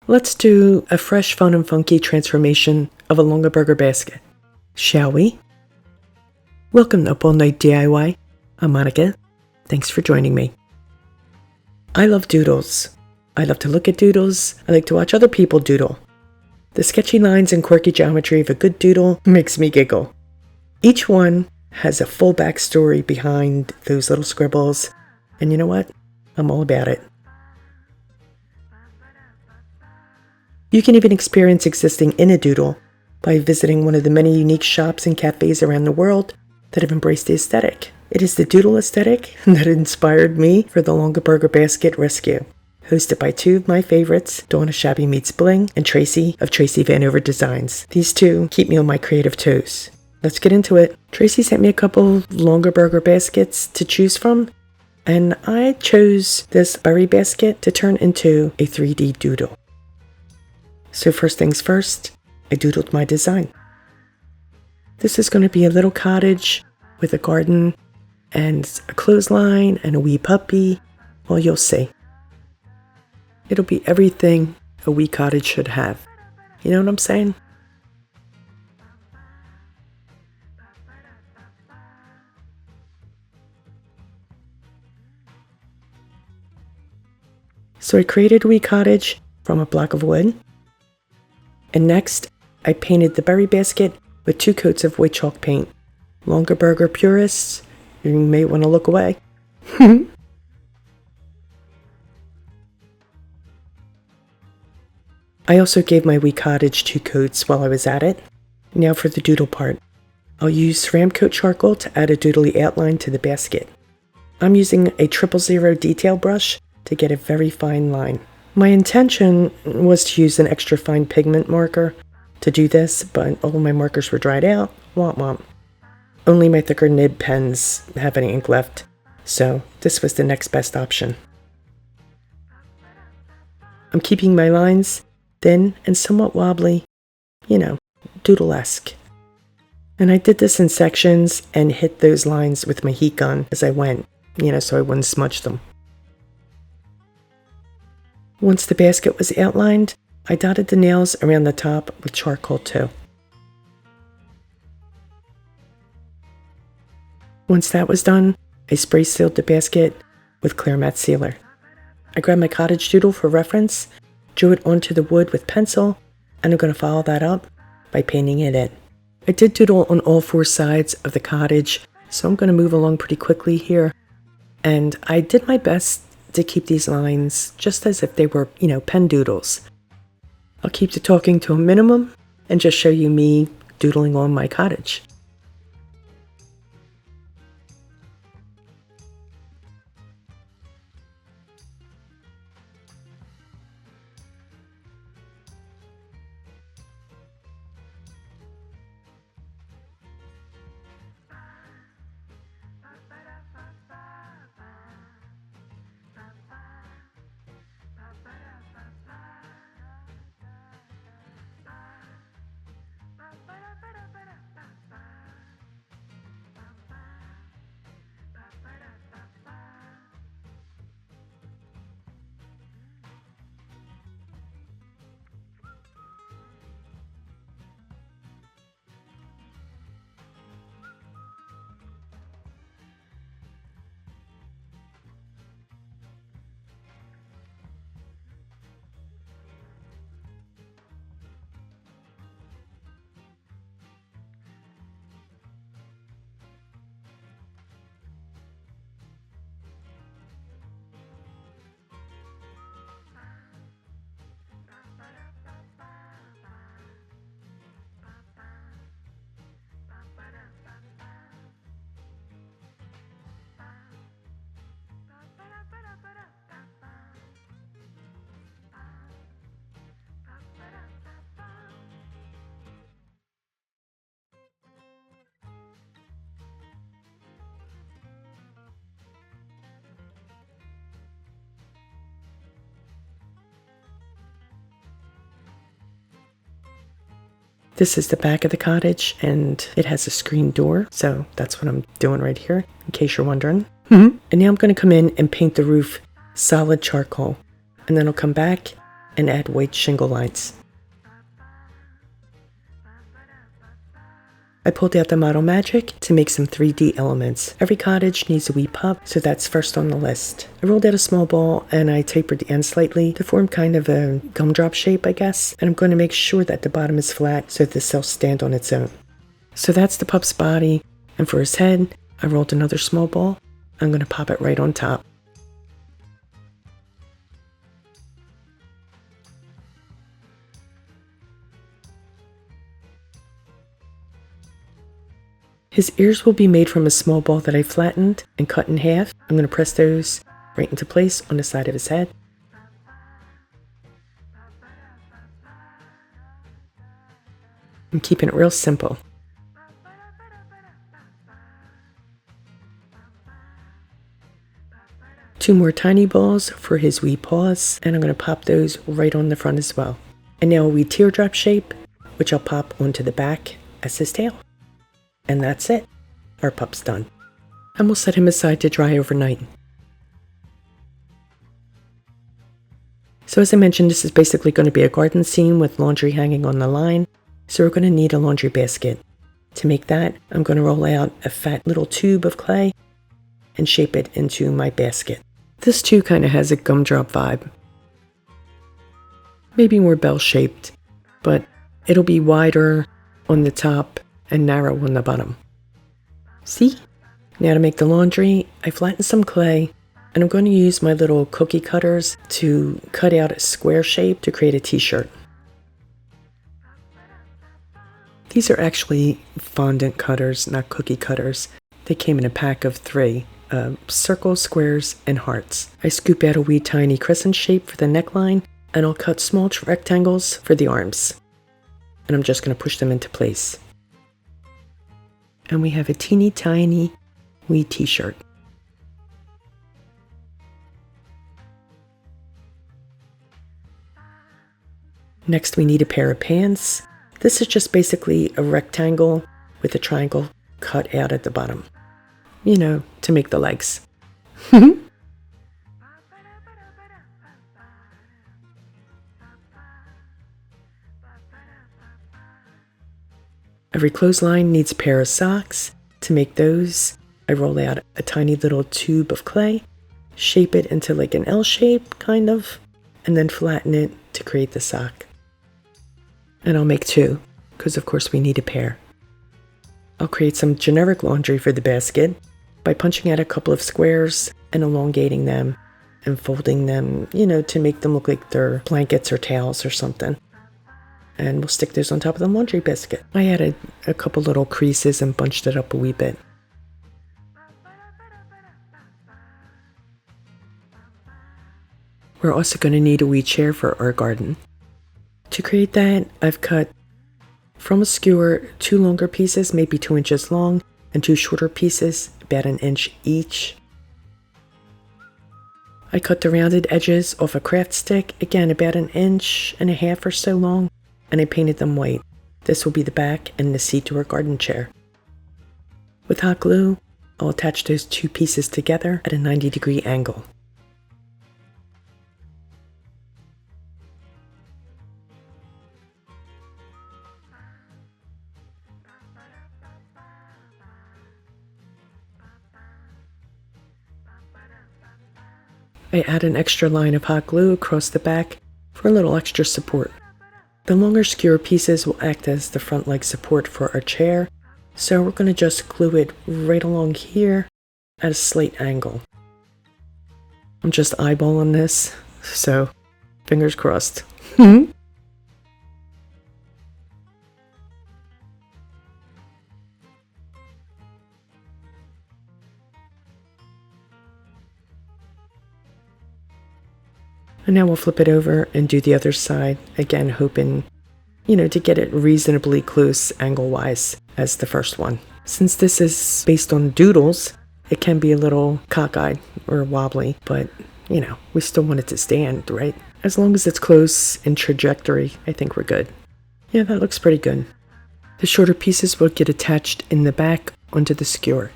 Let's do a fresh, fun, and funky transformation of a Longaberger basket, shall we? Welcome to Up All Night DIY. I'm Monica. Thanks for joining me. I love doodles. I love to look at doodles. I like to watch other people doodle. The sketchy lines and quirky geometry of a good doodle makes me giggle. Each one has a full backstory behind those little scribbles, and you know what? I'm all about it. You can even experience existing in a doodle by visiting one of the many unique shops and cafes around the world that have embraced the aesthetic. It is the doodle aesthetic that inspired me for the Longaberger Basket Rescue, hosted by two of my favorites, Dawn of Shabby Meets Bling and Traci of Traci Vanover Designs. These two keep me on my creative toes. Let's get into it. Traci sent me a couple Longaberger baskets to choose from, and I chose this berry basket to turn into a 3D doodle. So first things first, I doodled my design. This is going to be a little cottage with a garden and a clothesline and a wee puppy. Well, you'll see. It'll be everything a wee cottage should have. You know what I'm saying? So I created a wee cottage from a block of wood. And next, I painted the berry basket with 2 coats of white chalk paint. Longaberger purists, you may want to look away. I also gave my wee cottage 2 coats while I was at it. Now for the doodle part. I'll use Ceramcoat charcoal to add a doodly outline to the basket. I'm using a 000 detail brush to get a very fine line. My intention was to use an extra fine pigment marker to do this, but all my markers were dried out. Womp womp. Only my thicker nib pens have any ink left, so this was the next best option. I'm keeping my lines thin and somewhat wobbly, you know, doodle-esque. And I did this in sections and hit those lines with my heat gun as I went, so I wouldn't smudge them. Once the basket was outlined, I dotted the nails around the top with charcoal too. Once that was done, I spray sealed the basket with clear matte sealer. I grabbed my cottage doodle for reference, drew it onto the wood with pencil, and I'm going to follow that up by painting it in. I did doodle on all 4 sides of the cottage, so I'm going to move along pretty quickly here. And I did my best to keep these lines just as if they were, pen doodles. I'll keep the talking to a minimum and just show you me doodling on my cottage. This is the back of the cottage, and it has a screen door, so that's what I'm doing right here, in case you're wondering. And now I'm going to come in and paint the roof solid charcoal, and then I'll come back and add white shingle lines. I pulled out the Model Magic to make some 3D elements. Every cottage needs a wee pup, so that's first on the list. I rolled out a small ball and I tapered the end slightly to form kind of a gumdrop shape, I guess. And I'm going to make sure that the bottom is flat so that this will stand on its own. So that's the pup's body, and for his head, I rolled another small ball. I'm going to pop it right on top. His ears will be made from a small ball that I flattened and cut in half. I'm going to press those right into place on the side of his head. I'm keeping it real simple. Two more tiny balls for his wee paws, and I'm going to pop those right on the front as well. And now a wee teardrop shape, which I'll pop onto the back as his tail. And that's it. Our pup's done. And we'll set him aside to dry overnight. So as I mentioned, this is basically going to be a garden scene with laundry hanging on the line. So we're going to need a laundry basket. To make that, I'm going to roll out a fat little tube of clay and shape it into my basket. This too kind of has a gumdrop vibe. Maybe more bell-shaped, but it'll be wider on the top and narrow on the bottom. See? Now to make the laundry, I flattened some clay, and I'm going to use my little cookie cutters to cut out a square shape to create a t-shirt. These are actually fondant cutters, not cookie cutters. They came in a pack of 3, circles, squares, and hearts. I scoop out a wee tiny crescent shape for the neckline, and I'll cut small rectangles for the arms. And I'm just going to push them into place. And we have a teeny tiny wee t-shirt. Next we need a pair of pants. This is just basically a rectangle with a triangle cut out at the bottom. You know, to make the legs. Every clothesline needs a pair of socks. To make those, I roll out a tiny little tube of clay, shape it into like an L shape, kind of, and then flatten it to create the sock. And I'll make 2, because of course we need a pair. I'll create some generic laundry for the basket by punching out a couple of squares and elongating them and folding them, you know, to make them look like they're blankets or towels or something. And we'll stick those on top of the laundry basket. I added a couple little creases and bunched it up a wee bit. We're also going to need a wee chair for our garden. To create that, I've cut from a skewer 2 longer pieces, maybe 2 inches long, and 2 shorter pieces, about 1 inch each. I cut the rounded edges off a craft stick, again about 1.5 inches or so long, and I painted them white. This will be the back and the seat to our garden chair. With hot glue, I'll attach those 2 pieces together at a 90-degree angle. I add an extra line of hot glue across the back for a little extra support. The longer skewer pieces will act as the front leg support for our chair, so we're going to just glue it right along here at a slight angle. I'm just eyeballing this, so fingers crossed. And now we'll flip it over and do the other side, again hoping, you know, to get it reasonably close angle-wise as the first one. Since this is based on doodles, it can be a little cockeyed or wobbly, but, you know, we still want it to stand, right? As long as it's close in trajectory, I think we're good. Yeah, that looks pretty good. The shorter pieces will get attached in the back onto the skewer.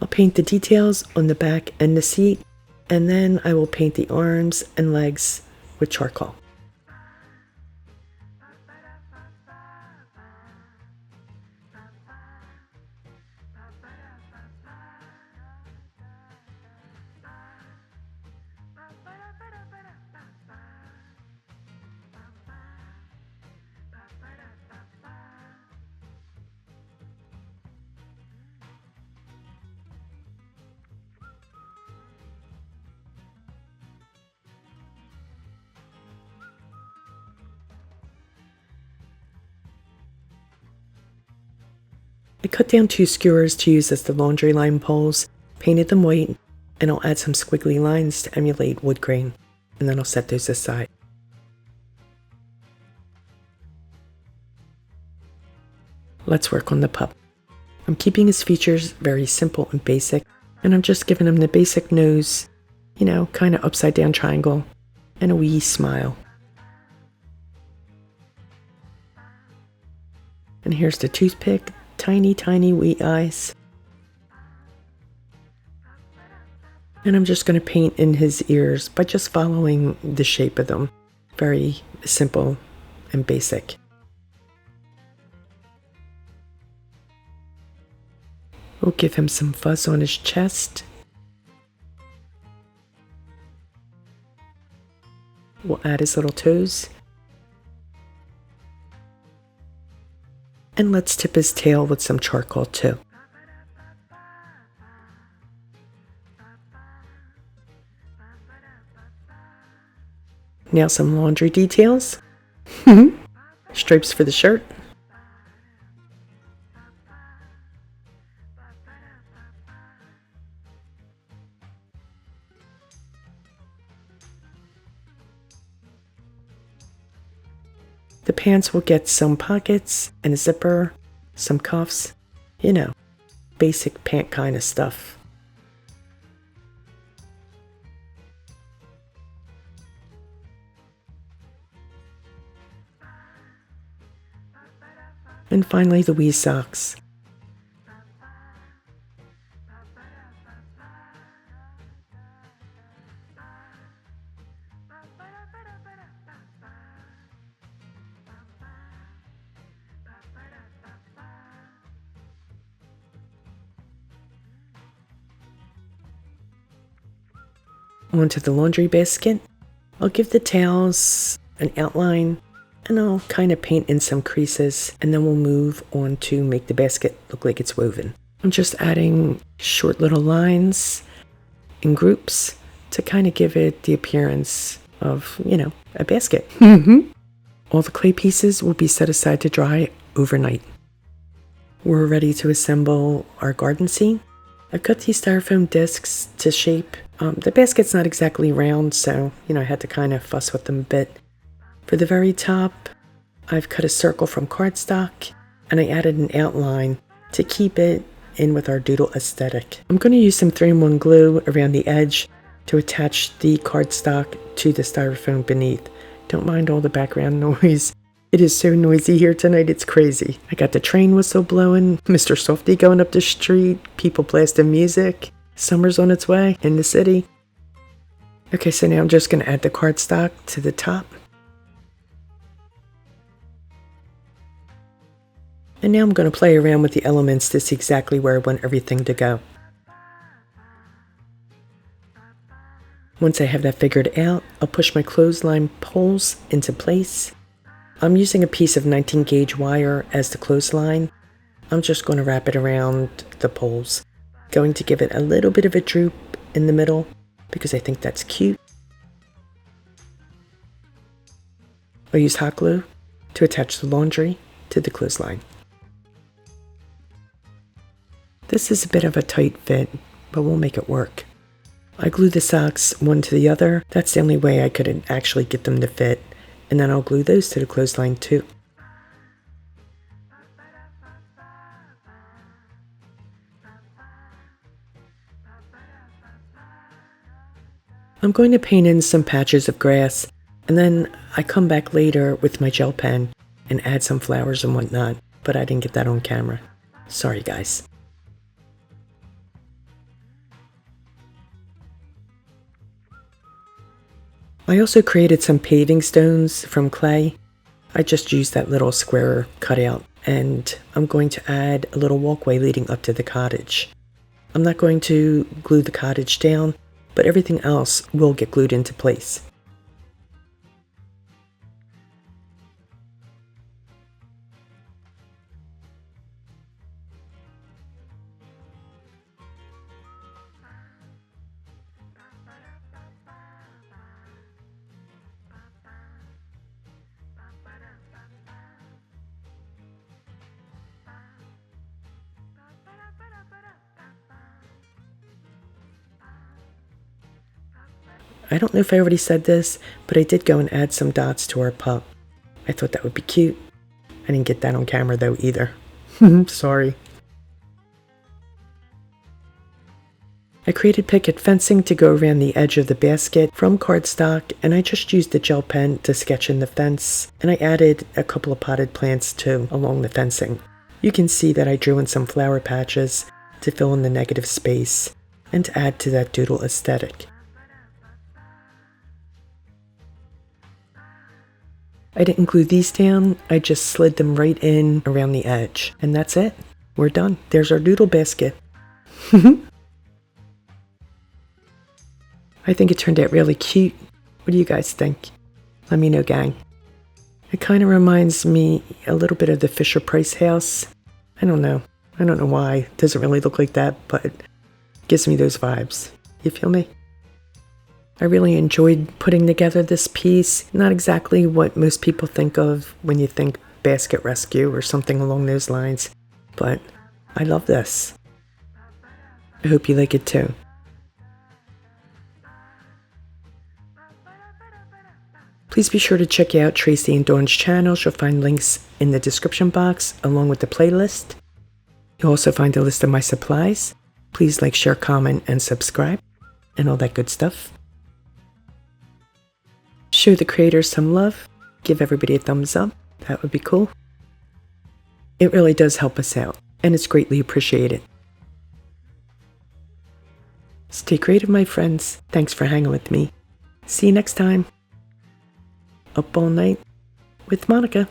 I'll paint the details on the back and the seat, and then I will paint the arms and legs with charcoal. I cut down 2 skewers to use as the laundry line poles, painted them white, and I'll add some squiggly lines to emulate wood grain, and then I'll set those aside. Let's work on the pup. I'm keeping his features very simple and basic, and I'm just giving him the basic nose, you know, kind of upside down triangle, and a wee smile. And here's the toothpick. Tiny, tiny wee eyes. And I'm just going to paint in his ears by just following the shape of them. Very simple and basic. We'll give him some fuzz on his chest. We'll add his little toes. And let's tip his tail with some charcoal too. Now some laundry details. Stripes for the shirt. The pants will get some pockets and a zipper, some cuffs, you know, basic pant kind of stuff. And finally the wee socks. Onto the laundry basket. I'll give the tails an outline and I'll kind of paint in some creases, and then we'll move on to make the basket look like it's woven. I'm just adding short little lines in groups to kind of give it the appearance of, you know, a basket. All the clay pieces will be set aside to dry overnight. We're ready to assemble our garden scene. I've cut these styrofoam discs to shape. The basket's not exactly round, so, you know, I had to kind of fuss with them a bit. For the very top, I've cut a circle from cardstock, and I added an outline to keep it in with our doodle aesthetic. I'm going to use some 3-in-1 glue around the edge to attach the cardstock to the styrofoam beneath. Don't mind all the background noise. It is so noisy here tonight, it's crazy. I got the train whistle blowing, Mr. Softy going up the street, people blasting music. Summer's on its way in the city. Okay, so now I'm just going to add the cardstock to the top. And now I'm going to play around with the elements to see exactly where I want everything to go. Once I have that figured out, I'll push my clothesline poles into place. I'm using a piece of 19 gauge wire as the clothesline. I'm just going to wrap it around the poles. Going to give it a little bit of a droop in the middle because I think that's cute. I'll use hot glue to attach the laundry to the clothesline. This is a bit of a tight fit, but we'll make it work. I glue the socks one to the other. That's the only way I could actually get them to fit. And then I'll glue those to the clothesline too. I'm going to paint in some patches of grass, and then I come back later with my gel pen and add some flowers and whatnot, but I didn't get that on camera. Sorry guys. I also created some paving stones from clay. I just used that little square cutout, and I'm going to add a little walkway leading up to the cottage. I'm not going to glue the cottage down, but everything else will get glued into place. I don't know if I already said this, but I did go and add some dots to our pup. I thought that would be cute. I didn't get that on camera though either. Sorry. I created picket fencing to go around the edge of the basket from cardstock, and I just used the gel pen to sketch in the fence, and I added a couple of potted plants too along the fencing. You can see that I drew in some flower patches to fill in the negative space and to add to that doodle aesthetic. I didn't glue these down, I just slid them right in around the edge. And that's it. We're done. There's our doodle basket. I think it turned out really cute. What do you guys think? Let me know, gang. It kind of reminds me a little bit of the Fisher-Price house. I don't know why. It doesn't really look like that, but it gives me those vibes. You feel me? I really enjoyed putting together this piece. Not exactly what most people think of when you think basket rescue or something along those lines, but I love this. I hope you like it too. Please be sure to check out Traci and Dawn's channels. You'll find links in the description box along with the playlist. You'll also find a list of my supplies. Please like, share, comment, and subscribe, and all that good stuff. Show the creators some love. Give everybody a thumbs up. That would be cool. It really does help us out, and it's greatly appreciated. Stay creative, my friends. Thanks for hanging with me. See you next time. Up all night with Monica.